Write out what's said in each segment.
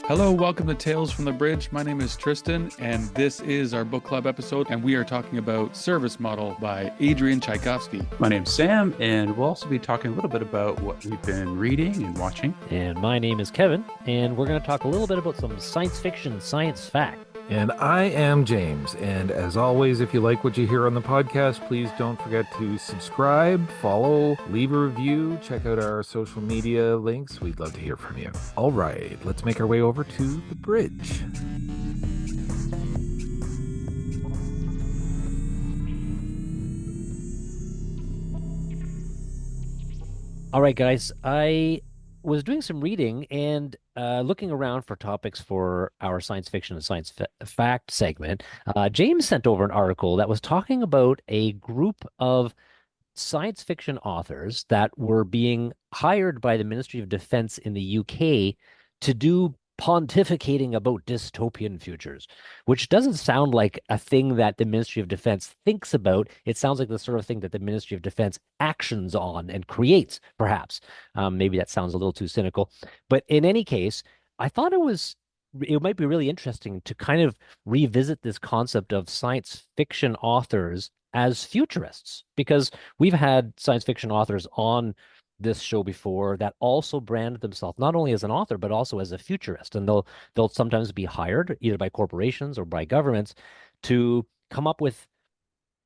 Hello, welcome to Tales from the Bridge. My name is Tristan, and this is our book club episode, and we are talking about Service Model by Adrian Tchaikovsky. My name's Sam, and we'll also be talking a little bit about what we've been reading and watching. And my name is Kevin, and we're going to talk a little bit about some science fiction, science fact. And I am James, and as always, if you like what you hear on the podcast, please don't forget to subscribe, follow, leave a review, check out our social media links. We'd love to hear from you. All right, let's make our way over to the bridge. All right, guys, I was doing some reading and looking around for topics for our science fiction and science fact segment. James sent over an article that was talking about a group of science fiction authors that were being hired by the Ministry of Defense in the UK to do pontificating about dystopian futures, which doesn't sound like a thing that the Ministry of Defense thinks about. It sounds like the sort of thing that the Ministry of Defense actions on and creates, perhaps. Maybe that sounds a little too cynical. But in any case, I thought it might be really interesting to kind of revisit this concept of science fiction authors as futurists, because we've had science fiction authors on this show before that also branded themselves not only as an author but also as a futurist, and they'll sometimes be hired either by corporations or by governments to come up with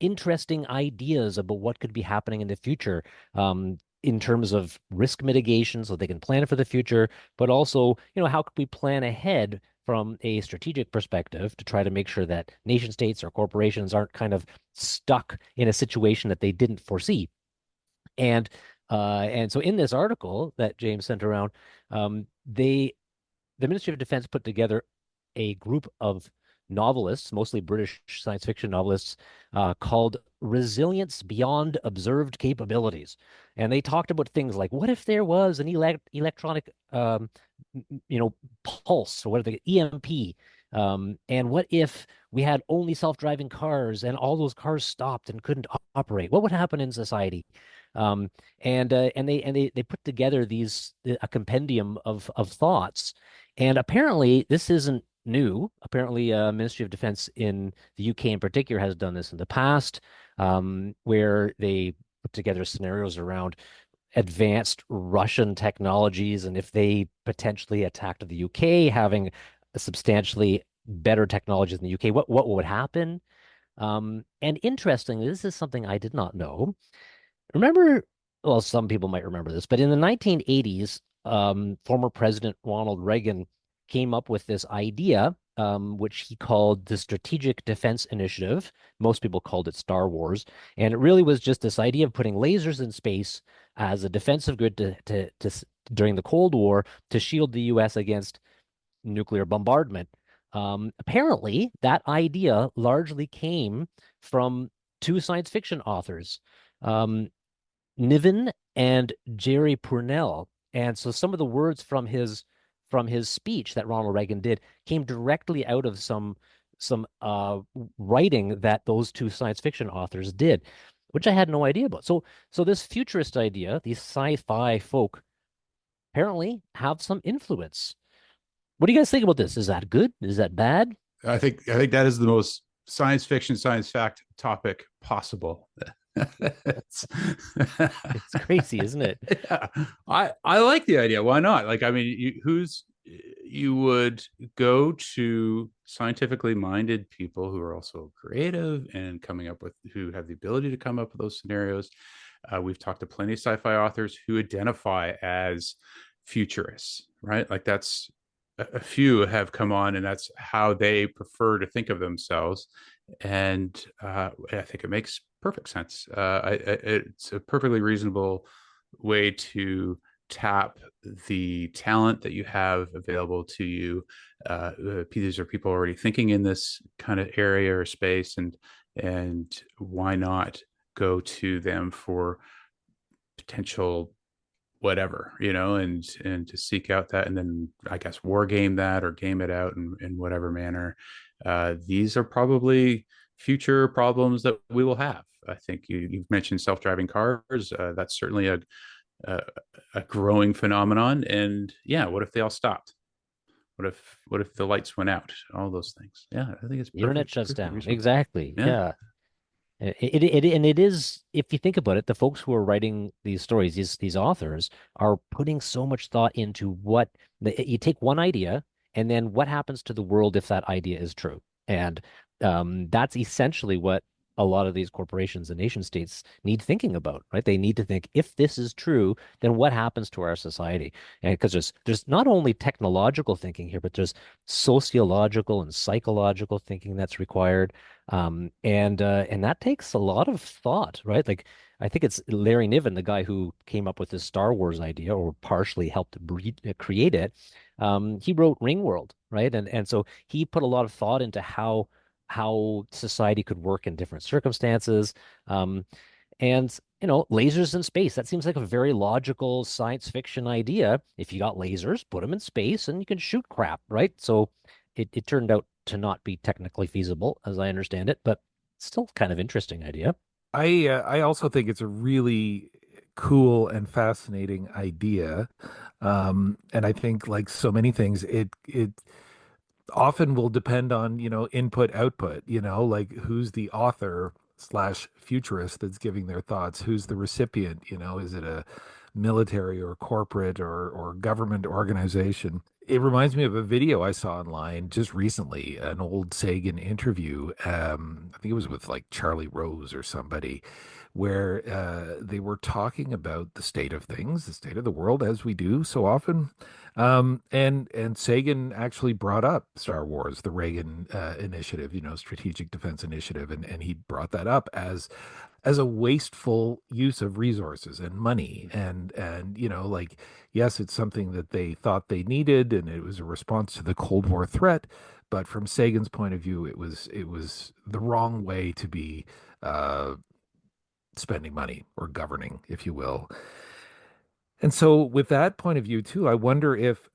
interesting ideas about what could be happening in the future, in terms of risk mitigation, so they can plan for the future, but also, how could we plan ahead from a strategic perspective to try to make sure that nation states or corporations aren't kind of stuck in a situation that they didn't foresee. And so in this article that James sent around, the Ministry of Defense put together a group of novelists, mostly British science fiction novelists, called Resilience Beyond Observed Capabilities. And they talked about things like, what if there was an electronic, pulse, or what are the EMP? And what if we had only self-driving cars and all those cars stopped and couldn't operate? What would happen in society? And they put together a compendium of thoughts, and apparently this isn't new. Apparently, Ministry of Defense in the UK in particular has done this in the past, where they put together scenarios around advanced Russian technologies, and if they potentially attacked the UK, having a substantially better technologies in the UK, what would happen? And interestingly, this is something I did not know. Remember, well, some people might remember this, but in the 1980s, former President Ronald Reagan came up with this idea, which he called the Strategic Defense Initiative. Most people called it Star Wars. And it really was just this idea of putting lasers in space as a defensive grid during the Cold War to shield the U.S. against nuclear bombardment. Apparently, that idea largely came from two science fiction authors, Niven and Jerry Pournelle. And so some of the words from his speech that Ronald Reagan did came directly out of some writing that those two science fiction authors did, which I had no idea about. So this futurist idea, these sci-fi folk, apparently have some influence. What do you guys think about this? Is that good? Is that bad? I think that is the most science fiction, science fact topic possible. It's crazy, isn't it? Yeah, I like the idea. Why not? Like, I mean, you would go to scientifically minded people who are also creative and who have the ability to come up with those scenarios. We've talked to plenty of sci-fi authors who identify as futurists, right? Like, that's a few have come on, and that's how they prefer to think of themselves. And I think it makes perfect sense. It's a perfectly reasonable way to tap the talent that you have available to you. These are people already thinking in this kind of area or space, and why not go to them for potential whatever, and to seek out that, and then I guess war game that or game it out in whatever manner. These are probably future problems that we will have. I think you've mentioned self-driving cars. That's certainly a growing phenomenon. And yeah, what if they all stopped? What if the lights went out? All those things. Yeah, I think it's The internet perfect. shuts Perfect down. resource. Exactly. Yeah. Yeah. And it is, if you think about it, the folks who are writing these stories, these authors, are putting so much thought into you take one idea, and then what happens to the world if that idea is true. And that's essentially what a lot of these corporations and nation states need thinking about, right? They need to think, if this is true, then what happens to our society? And because there's not only technological thinking here, but there's sociological and psychological thinking that's required. And that takes a lot of thought, right? Like, I think it's Larry Niven, the guy who came up with this Star Wars idea, or partially helped create it. He wrote Ringworld, right? And so he put a lot of thought into how society could work in different circumstances. Um, and lasers in space, that seems like a very logical science fiction idea. If you got lasers, put them in space and you can shoot crap, right? So it turned out to not be technically feasible, as I understand it, but still kind of interesting idea. I also think it's a really cool and fascinating idea. And I think, like so many things, it often will depend on, input output, like who's the author slash futurist that's giving their thoughts, who's the recipient, is it a military or corporate or government organization? It reminds me of a video I saw online just recently, an old Sagan interview. I think it was with like Charlie Rose or somebody, where they were talking about the state of things, the state of the world, as we do so often. And Sagan actually brought up Star Wars, the Reagan initiative, Strategic Defense Initiative, and he brought that up as a wasteful use of resources and money, and like, yes, it's something that they thought they needed, and it was a response to the Cold War threat, but from Sagan's point of view, it was the wrong way to be uh, spending money or governing, if you will. And so with that point of view too, I wonder if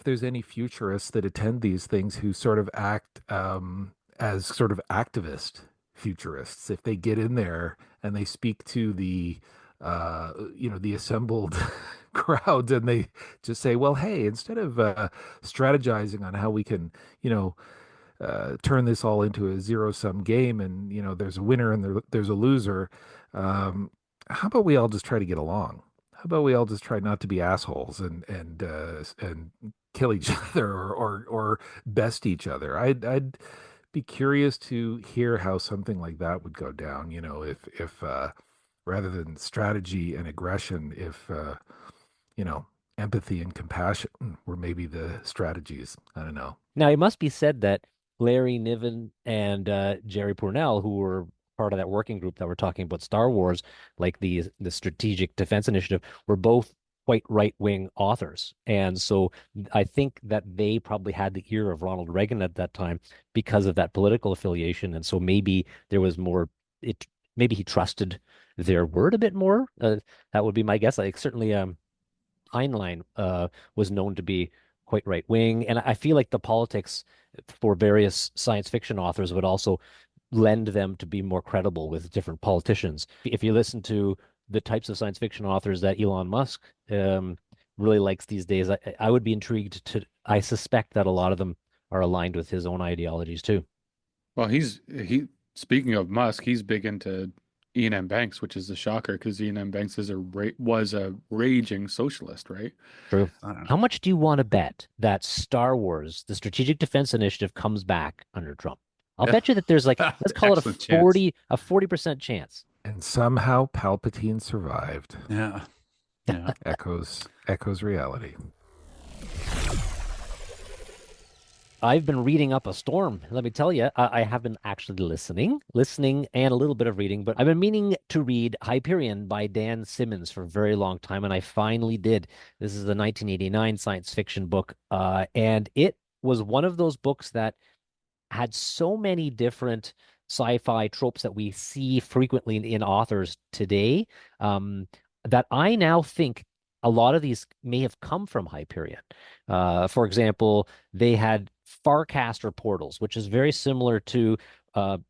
there's any futurists that attend these things who sort of act as sort of activist futurists. If they get in there and they speak to the assembled crowds, and they just say, well, hey, instead of strategizing on how we can, turn this all into a zero-sum game, and there's a winner and there's a loser, um, how about we all just try to get along? How about we all just try not to be assholes and kill each other, or best each other? I'd be curious to hear how something like that would go down. If rather than strategy and aggression, if you know empathy and compassion were maybe the strategies. I don't know. Now, it must be said that Larry Niven and Jerry Pournelle, who were part of that working group that were talking about Star Wars, like the Strategic Defense Initiative, were both quite right-wing authors. And so I think that they probably had the ear of Ronald Reagan at that time because of that political affiliation. And so maybe there was more, it maybe he trusted their word a bit more. That would be my guess. Like, certainly Heinlein was known to be quite right wing, and I feel like the politics for various science fiction authors would also lend them to be more credible with different politicians. If you listen to the types of science fiction authors that Elon Musk really likes these days, I would be intrigued to. I suspect that a lot of them are aligned with his own ideologies too. Well, he speaking of Musk, he's big into Ian M. Banks, which is a shocker because Ian M. Banks was a raging socialist, right? True. I don't How know. much do you want to bet that Star Wars, the Strategic Defense Initiative, comes back under Trump? I'll Yeah. bet you that there's like, let's call it a Excellent chance. 40% chance. And somehow Palpatine survived. Yeah. Yeah. Echoes reality. I've been reading up a storm. Let me tell you, I have been actually listening and a little bit of reading, but I've been meaning to read Hyperion by Dan Simmons for a very long time, and I finally did. This is the 1989 science fiction book, and it was one of those books that had so many different sci-fi tropes that we see frequently in authors today, that I now think a lot of these may have come from Hyperion. For example, they had Farcaster portals, which is very similar to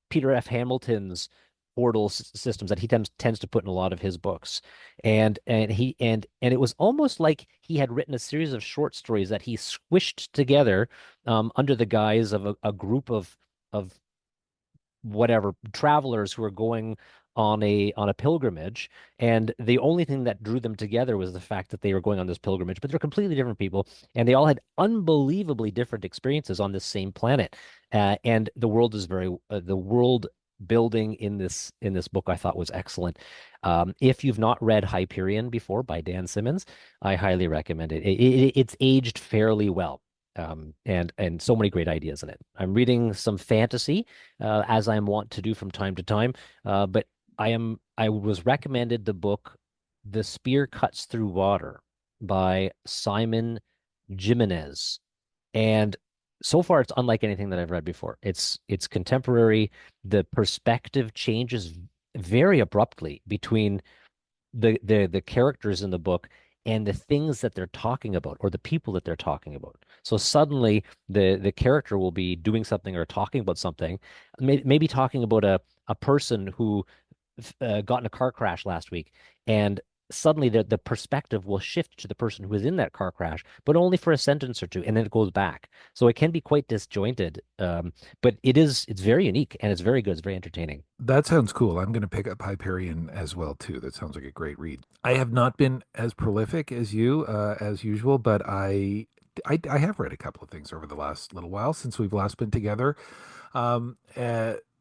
Peter F. Hamilton's portal systems that he tends to put in a lot of his books. And it was almost like he had written a series of short stories that he squished together under the guise of a group of whatever travelers who are going on a pilgrimage, and the only thing that drew them together was the fact that they were going on this pilgrimage, but they're completely different people, and they all had unbelievably different experiences on this same planet. And the world building in this book I thought was excellent. If you've not read Hyperion before by Dan Simmons, I highly recommend it. It's aged fairly well. And so many great ideas in it. I'm reading some fantasy, as I'm wont to do from time to time. But I was recommended the book The Spear Cuts Through Water by Simon Jimenez. And so far it's unlike anything that I've read before. It's contemporary. The perspective changes very abruptly between the characters in the book and the things that they're talking about or the people that they're talking about. So suddenly the character will be doing something or talking about something, maybe talking about a person who got in a car crash last week, and suddenly the perspective will shift to the person who was in that car crash, but only for a sentence or two, and then it goes back. So it can be quite disjointed, but it's very unique and it's very good. It's very entertaining. That sounds cool. I'm going to pick up Hyperion as well too. That sounds like a great read. I have not been as prolific as you, as usual, but I have read a couple of things over the last little while since we've last been together.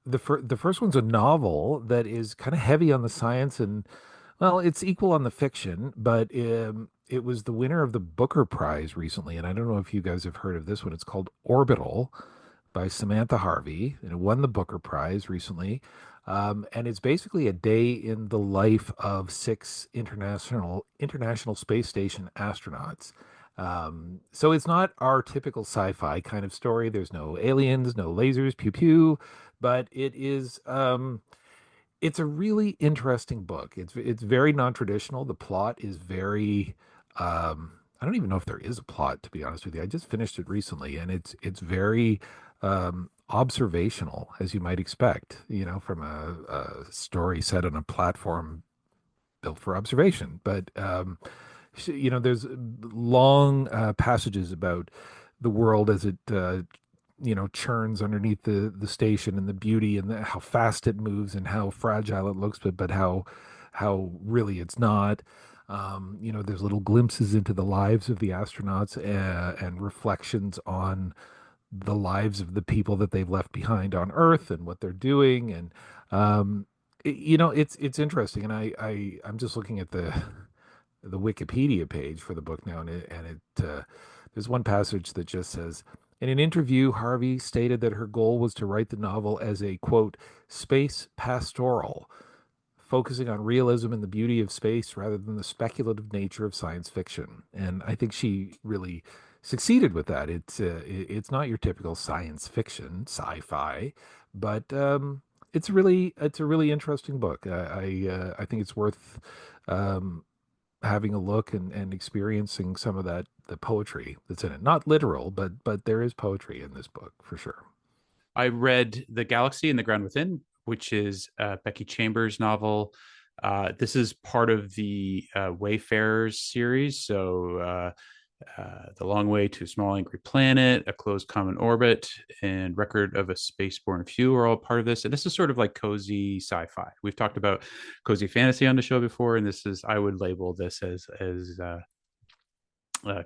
The first one's a novel that is kind of heavy on the science, and well, it's equal on the fiction, but it was the winner of the Booker Prize recently, and I don't know if you guys have heard of this one. It's called Orbital by Samantha Harvey, and it won the Booker Prize recently. And it's basically a day in the life of six international space station astronauts. So it's not our typical sci-fi kind of story. There's no aliens, no lasers, pew pew, but it's a really interesting book. It's very non-traditional. The plot is very I don't even know if there is a plot, to be honest with you. I just finished it recently, and it's very observational, as you might expect, from a story set on a platform built for observation. But there's long passages about the world as it churns underneath the station, and the beauty, and how fast it moves, and how fragile it looks, but how really it's not. There's little glimpses into the lives of the astronauts, and reflections on the lives of the people that they've left behind on Earth and what they're doing. And it's interesting. And I'm just looking at the Wikipedia page for the book now, and there's one passage that just says, in an interview, Harvey stated that her goal was to write the novel as a, quote, space pastoral, focusing on realism and the beauty of space rather than the speculative nature of science fiction. And I think she really succeeded with that. It's not your typical science fiction, sci-fi, but it's a really interesting book. I think it's worth having a look and experiencing some of the poetry that's in it. Not literal, but there is poetry in this book for sure. I read The Galaxy and the Ground Within, which is Becky Chambers' novel. This is part of the Wayfarers series. So The Long Way to a Small Angry Planet, A Closed Common Orbit, and Record of a Spaceborne Few are all part of this. And this is sort of like cozy sci-fi. We've talked about cozy fantasy on the show before, and I would label this as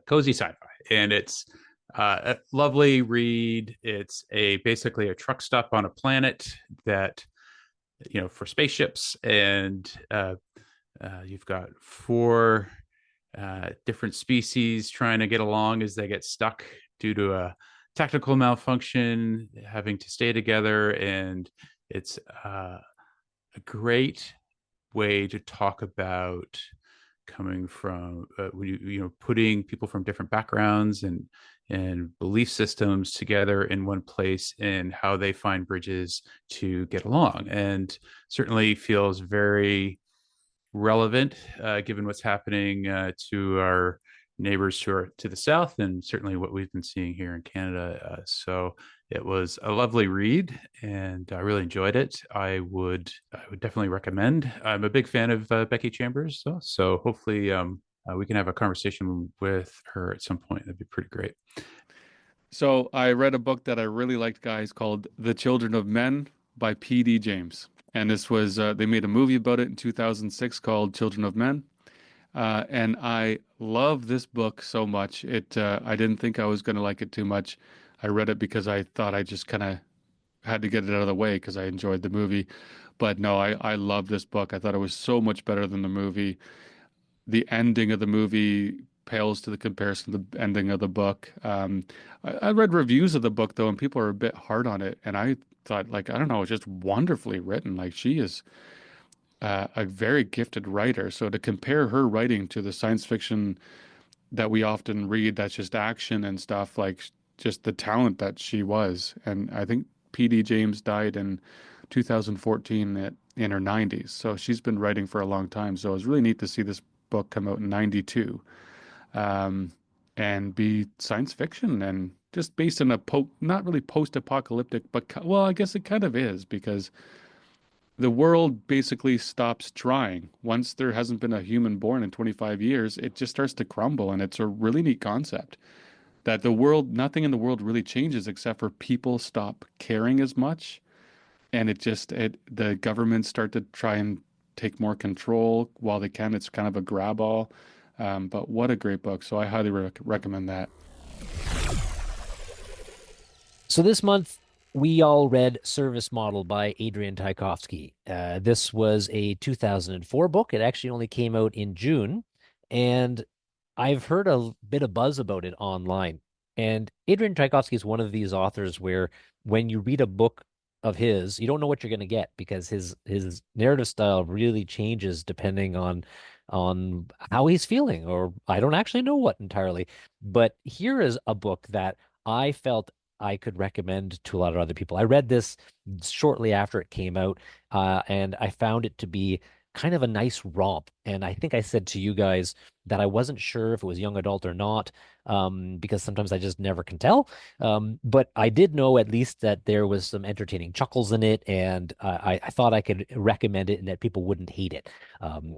cozy sci-fi. And it's a lovely read. It's basically a truck stop on a planet that, for spaceships, and you've got four different species trying to get along as they get stuck due to a technical malfunction, having to stay together. And it's a great way to talk about coming from putting people from different backgrounds and belief systems together in one place, and how they find bridges to get along. And certainly feels very relevant given what's happening to our neighbors to the south, and certainly what we've been seeing here in Canada. So it was a lovely read, and I really enjoyed it. I would definitely recommend. I'm a big fan of Becky Chambers, so hopefully we can have a conversation with her at some point. That'd be pretty great. So I read a book that I really liked, guys, called The Children of Men by P.D. James. And this was, they made a movie about it in 2006 called Children of Men. And I love this book so much. I didn't think I was going to like it too much. I read it because I thought I just kind of had to get it out of the way because I enjoyed the movie. But no, I love this book. I thought it was so much better than the movie. The ending of the movie pales to the comparison to the ending of the book. I read reviews of the book though, and people are a bit hard on it. And I thought, like, I don't know, it's just wonderfully written. Like she is a very gifted writer. So to compare her writing to the science fiction that we often read, that's just action and stuff, like just the talent that she was. And I think P.D. James died in 2014 in her 90s. So she's been writing for a long time. So it was really neat to see this book come out in 92 um, and be science fiction and just based in not really post-apocalyptic, but well, I guess it kind of is because the world basically stops trying. Once there hasn't been a human born in 25 years, it just starts to crumble. And it's a really neat concept that nothing in the world really changes except for people stop caring as much. And the governments start to try and take more control while they can. It's kind of a grab all. But what a great book. So I highly recommend that. So this month, we all read Service Model by Adrian Tchaikovsky. This was a 2004 book. It actually only came out in June, and I've heard a bit of buzz about it online. And Adrian Tchaikovsky is one of these authors where when you read a book of his, you don't know what you're going to get because his narrative style really changes depending on how he's feeling, or I don't actually know what entirely. But here is a book that I felt I could recommend to a lot of other people. I read this shortly after it came out, and I found it to be kind of a nice romp. And I think I said to you guys that I wasn't sure if it was young adult or not, because sometimes I just never can tell. But I did know at least that there was some entertaining chuckles in it, and I thought I could recommend it and that people wouldn't hate it.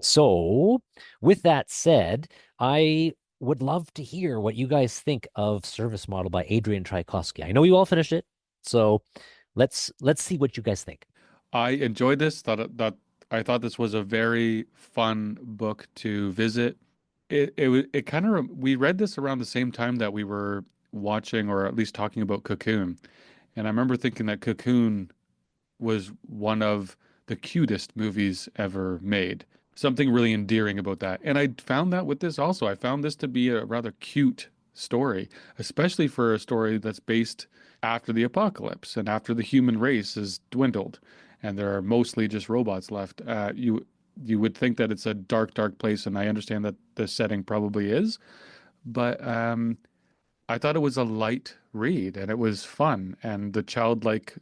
So, with that said, I would love to hear what you guys think of Service Model by Adrian Tchaikovsky. I know you all finished it, so let's see what you guys think. I enjoyed this. I thought this was a very fun book to visit. It kind of we read this around the same time that we were watching or at least talking about Cocoon, and I remember thinking that Cocoon was one of the cutest movies ever made. Something really endearing about that. And I found that with this also. I found this to be a rather cute story, especially for a story that's based after the apocalypse and after the human race has dwindled and there are mostly just robots left. You would think that it's a dark, dark place, and I understand that the setting probably is, but I thought it was a light read and it was fun. And the childlike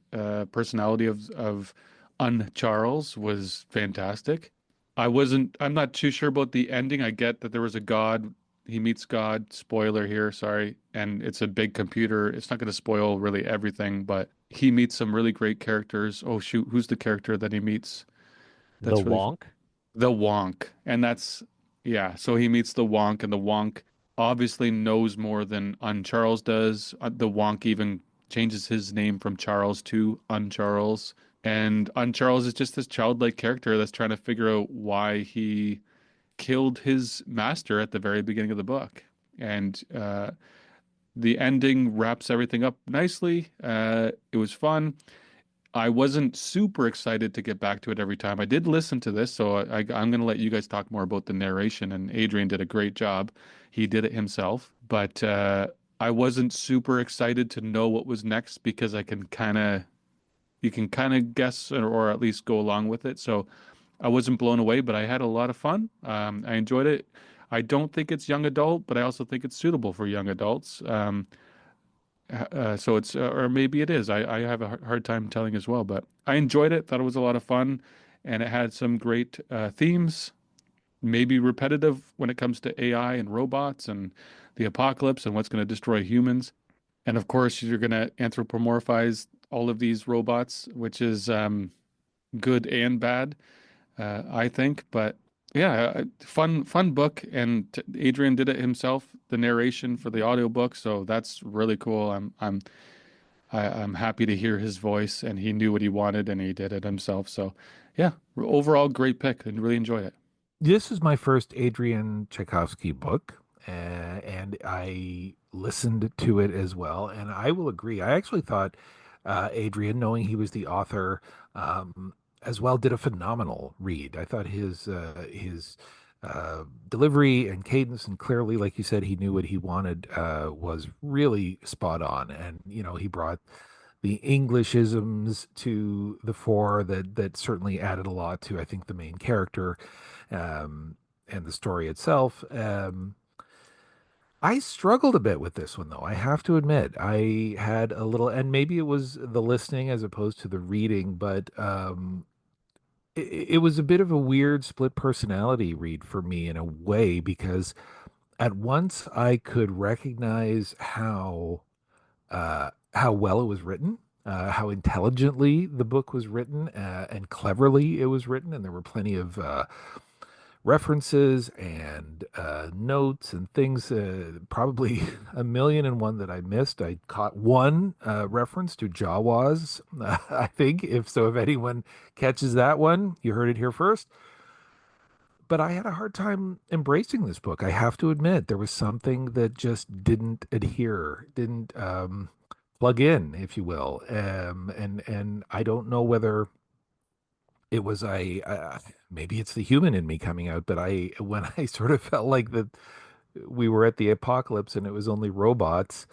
personality of Charles was fantastic. I'm not too sure about the ending. I get that there was a god. He meets God. Spoiler here, sorry. And it's a big computer. It's not going to spoil really everything, but he meets some really great characters. Oh, shoot. Who's the character that he meets? The That's really Wonk. the Wonk. And yeah. So he meets the Wonk, and the Wonk obviously knows more than Charles does. The Wonk even changes his name from Charles to Charles. And Charles is just this childlike character that's trying to figure out why he killed his master at the very beginning of the book. And the ending wraps everything up nicely. It was fun. I wasn't super excited to get back to it every time. I did listen to this, so I'm going to let you guys talk more about the narration. And Adrian did a great job. He did it himself. But I wasn't super excited to know what was next because you can kind of guess or at least go along with it. So I wasn't blown away, but I had a lot of fun. I enjoyed it. I don't think it's young adult, but I also think it's suitable for young adults. So or maybe it is. I have a hard time telling as well, but I enjoyed it. Thought it was a lot of fun, and it had some great themes. maybe repetitive when it comes to AI and robots and the apocalypse and what's going to destroy humans. And of course, you're going to anthropomorphize all of these robots, which is good and bad, I think. But yeah, fun book. And Adrian did it himself, the narration for the audiobook. So that's really cool. I'm happy to hear his voice, and he knew what he wanted and he did it himself. So yeah, overall great pick and really enjoyed it. This is my first Adrian Tchaikovsky book, and I listened to it as well. And I will agree. I actually thought Adrian, knowing he was the author, as well, did a phenomenal read. I thought his delivery and cadence, and clearly, like you said, he knew what he wanted, was really spot on. And he brought the Englishisms to the fore that certainly added a lot to, I think, the main character, and the story itself. I struggled a bit with this one, though. I have to admit, I had a little, and maybe it was the listening as opposed to the reading, but it was a bit of a weird split personality read for me in a way, because at once I could recognize how well it was written, how intelligently the book was written, and cleverly it was written, and there were plenty of references and notes and things, probably a million and one that I missed. I caught one reference to Jawas, I think. If anyone catches that one, you heard it here first. But I had a hard time embracing this book. I have to admit, there was something that just didn't adhere, didn't plug in, if you will. And I don't know whether it was maybe it's the human in me coming out, but when I sort of felt like that we were at the apocalypse and it was only robots,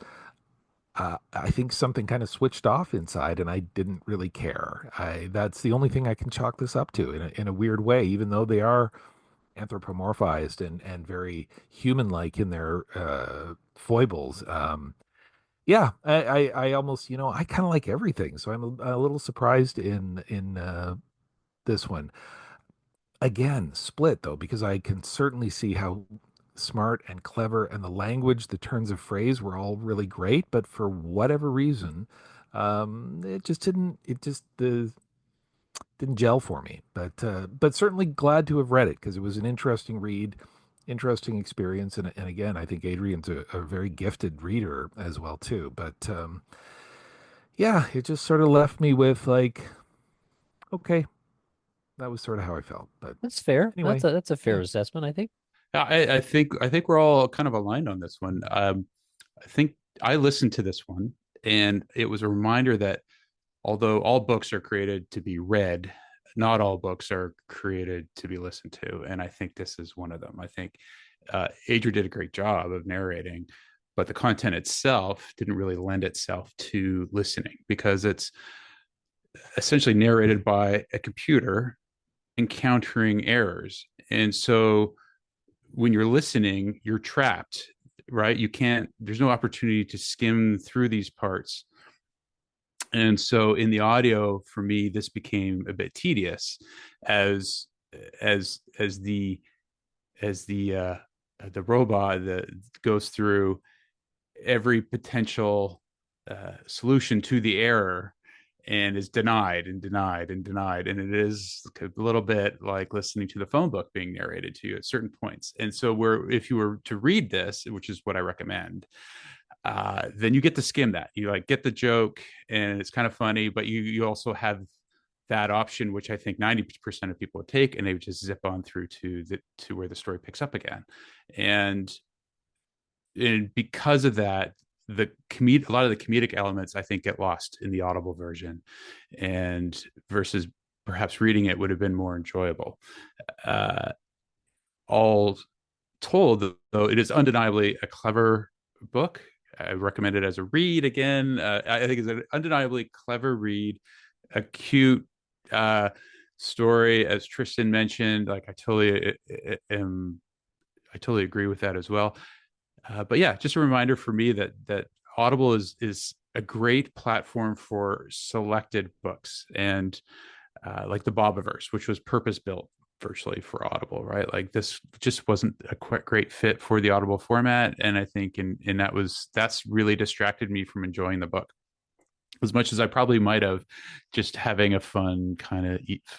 I think something kind of switched off inside, and I didn't really care. That's the only thing I can chalk this up to, in a weird way, even though they are anthropomorphized and very human-like in their foibles. Yeah, I almost, I kind of like everything, so I'm a little surprised in this one. Again, split though, because I can certainly see how smart and clever, and the language, the turns of phrase were all really great, but for whatever reason, it just didn't. It just didn't gel for me. But certainly glad to have read it, because it was an interesting read, interesting experience, and again, I think Adrian's a very gifted reader as well too. But yeah, it just sort of left me with like, okay, that was sort of how I felt. But That's fair. anyway, That's a fair yeah. assessment, I think. I think we're all kind of aligned on this one. I think I listened to this one, and it was a reminder that although all books are created to be read, not all books are created to be listened to. And I think this is one of them. I think Adrian did a great job of narrating, but the content itself didn't really lend itself to listening, because it's essentially narrated by a computer encountering errors. And so when you're listening, you're trapped, right? There's no opportunity to skim through these parts. And so in the audio, for me, this became a bit tedious as as as the the robot that goes through every potential solution to the error, and is denied and denied and denied. And it is a little bit like listening to the phone book being narrated to you at certain points. And so if you were to read this, which is what I recommend, then you get to skim that. You like get the joke, and it's kind of funny, but you also have that option, which I think 90% of people would take, and they would just zip on through to where the story picks up again. And because of that, a lot of the comedic elements, I think, get lost in the audible version, and versus perhaps reading it would have been more enjoyable. All told, though, it is undeniably a clever book. I recommend it as a read again. I think it's an undeniably clever read, a cute story, as Tristan mentioned. Like I totally agree with that as well. But yeah, just a reminder for me that Audible is a great platform for selected books, and like the Bobiverse, which was purpose built virtually for Audible, right? Like this just wasn't a quite great fit for the Audible format. And I think, and that's really distracted me from enjoying the book as much as I probably might have, just having a fun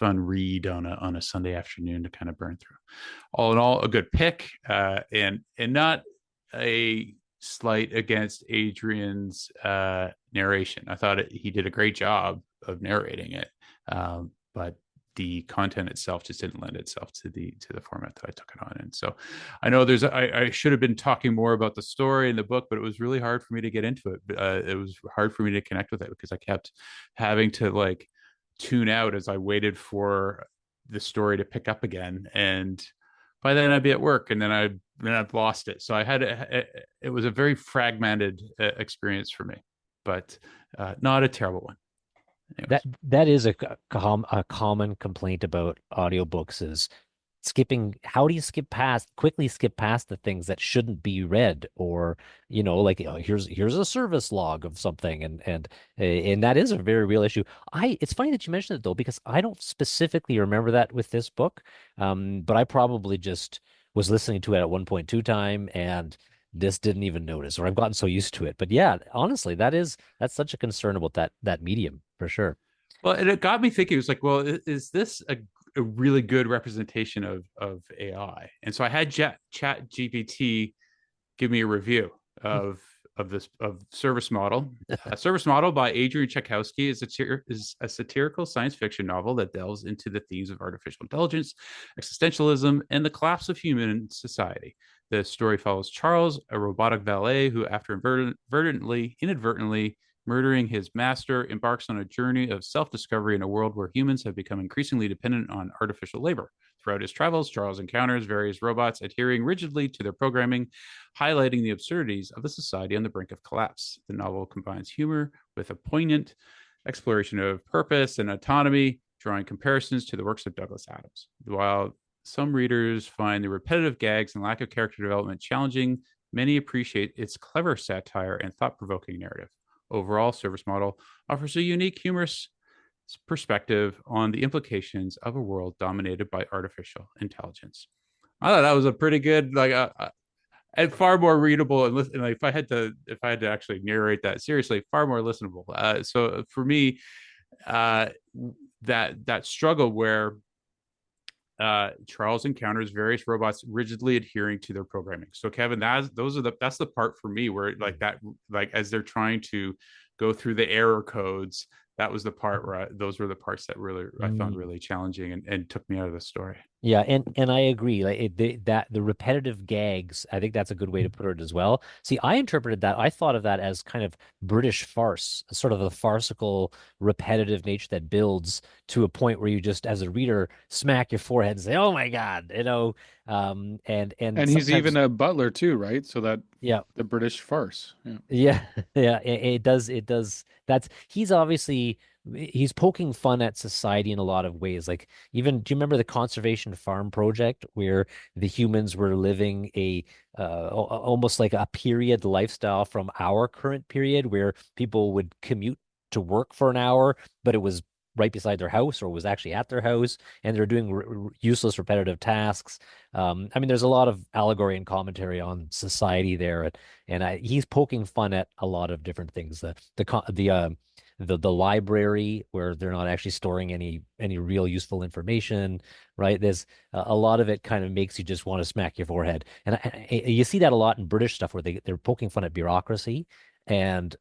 read on a Sunday afternoon to kind of burn through. All in all, a good pick, and not a slight against Adrian's narration. I thought he did a great job of narrating it, but the content itself just didn't lend itself to the format that I took it on. And so I know I should have been talking more about the story in the book, but it was really hard for me to get into it. It was hard for me to connect with it because I kept having to like tune out as I waited for the story to pick up again. And by then I'd be at work, and then I've lost it. So it was a very fragmented experience for me, but not a terrible one. That Anyways. that is a common complaint about audiobooks is skipping. How do you quickly skip past the things that shouldn't be read, or like here's a service log of something, and that is a very real issue. It's funny that you mentioned it though, because I don't specifically remember that with this book, but I probably just was listening to it at 1.2 time and this didn't even notice, or I've gotten so used to it. But yeah, honestly, that's such a concern about that medium for sure. Well, and it got me thinking. It was like, well, is this a really good representation of AI? And so I had Chat GPT give me a review of Service Model. Service Model by Adrian Tchaikovsky is a satirical science fiction novel that delves into the themes of artificial intelligence, existentialism, and the collapse of human society. The story follows Charles, a robotic valet who, after inadvertently murdering his master, embarks on a journey of self-discovery in a world where humans have become increasingly dependent on artificial labor. Throughout his travels, Charles encounters various robots adhering rigidly to their programming, highlighting the absurdities of a society on the brink of collapse. The novel combines humor with a poignant exploration of purpose and autonomy, drawing comparisons to the works of Douglas Adams. While some readers find the repetitive gags and lack of character development challenging, many appreciate its clever satire and thought-provoking narrative. Overall, Service Model offers a unique, humorous perspective on the implications of a world dominated by artificial intelligence. I thought that was a pretty good, and far more readable and listen. Like if I had to actually narrate that seriously, far more listenable. So for me, that struggle where Charles encounters various robots rigidly adhering to their programming. So Kevin, that's the part for me where like as they're trying to go through the error codes, that was the part where those were the parts that really I found really challenging and took me out of the story. Yeah, and I agree. Like the repetitive gags, I think that's a good way to put it as well. See, I interpreted that. I thought of that as kind of British farce, sort of the farcical, repetitive nature that builds to a point where you just, as a reader, smack your forehead and say, "Oh my God," and he's sometimes, even a butler too, right? So that yeah, the British farce. Yeah. yeah, yeah, it does. He's poking fun at society in a lot of ways. Like even, do you remember the conservation farm project where the humans were living almost like a period lifestyle from our current period, where people would commute to work for an hour, but it was right beside their house or was actually at their house, and they're doing useless repetitive tasks. I mean, there's a lot of allegory and commentary on society there, and he's poking fun at a lot of different things. The library where they're not actually storing any real useful information, right? There's a lot of it kind of makes you just want to smack your forehead, and you see that a lot in British stuff where they're poking fun at bureaucracy, and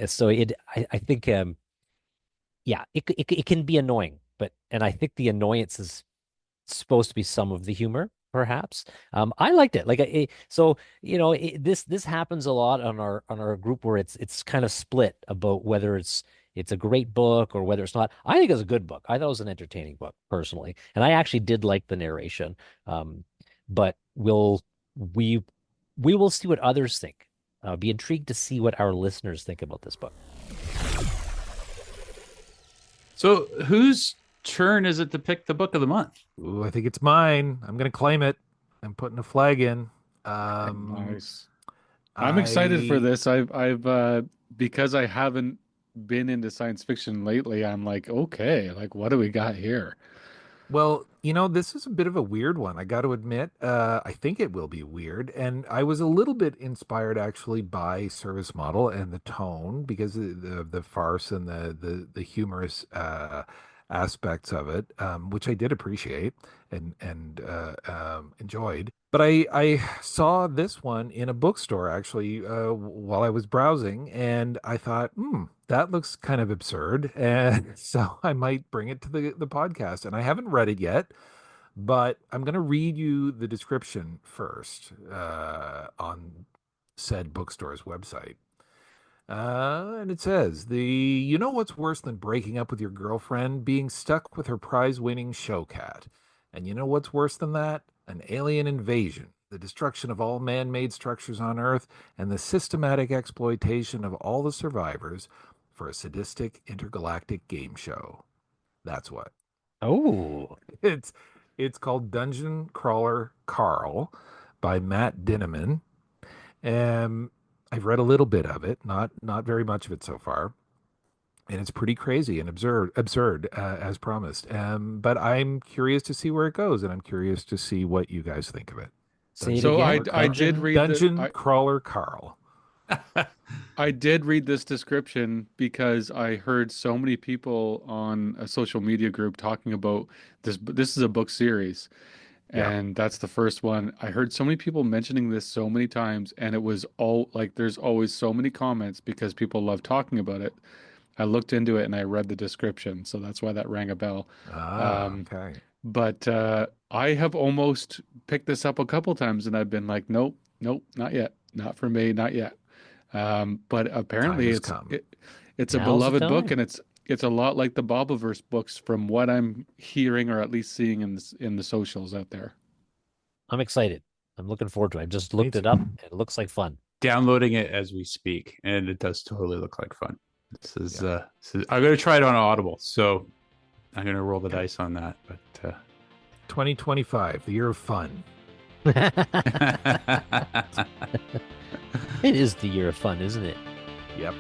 so I think yeah, it can be annoying, and I think the annoyance is supposed to be some of the humor, perhaps. I liked it. So this happens a lot on our group where it's kind of split about whether it's a great book or whether it's not. I think it's a good book. I thought it was an entertaining book personally, and I actually did like the narration. But we we will see what others think. Be intrigued to see what our listeners think about this book. So whose turn is it to pick the book of the month? Ooh, I think it's mine. I'm going to claim it. I'm putting a flag in. Nice. I'm excited for this. I've because I haven't been into science fiction lately, I'm like, okay, like what do we got here? Well, this is a bit of a weird one. I got to admit, I think it will be weird. And I was a little bit inspired actually by Service Model and the tone because of the farce and the humorous aspects of it, which I did appreciate and enjoyed. But I saw this one in a bookstore actually while I was browsing, and I thought, that looks kind of absurd, and so I might bring it to the podcast. And I haven't read it yet, but I'm going to read you the description first on said bookstore's website. And it says, you know what's worse than breaking up with your girlfriend? Being stuck with her prize-winning show cat. And you know what's worse than that? An alien invasion, the destruction of all man-made structures on Earth, and the systematic exploitation of all the survivors for a sadistic intergalactic game show. That's what. Oh, It's called Dungeon Crawler Carl by Matt Dinneman. I've read a little bit of it, not very much of it so far, and it's pretty crazy and absurd as promised. But I'm curious to see where it goes, and I'm curious to see what you guys think of it. say it So again. I did read Dungeon Crawler Carl. I did read this description because I heard so many people on a social media group talking about this. This is a book series, Yeah. and that's the first one. I heard so many people mentioning this so many times, and it was all like there's always so many comments because people love talking about it. I looked into it and I read the description, so that's why that rang a bell. Okay. But I have almost picked this up a couple times, and I've been like, nope, nope, not yet, not for me, not yet. But apparently Time has it's come. it's a Now's the beloved book, time. and it's a lot like the Bobiverse books from what I'm hearing or at least seeing in the socials out there. I'm excited. I'm looking forward to it. I just Me looked it too. up. It looks like fun. Downloading it as we speak, and it does totally look like fun. This is Yeah. I'm gonna try it on Audible, so I'm gonna roll the dice on that. But 2025, the year of fun. It is the year of fun, isn't it? Yep.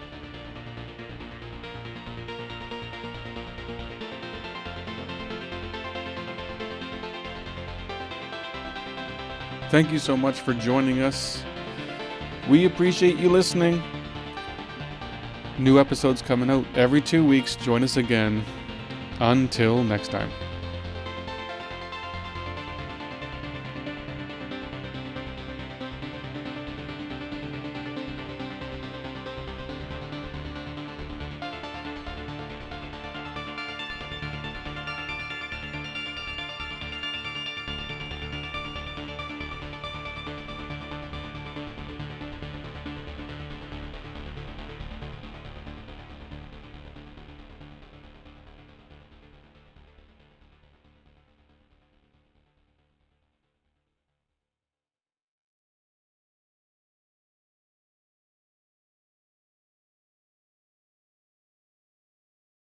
Thank you so much for joining us. We appreciate you listening. New episodes coming out every 2 weeks. Join us again. Until next time.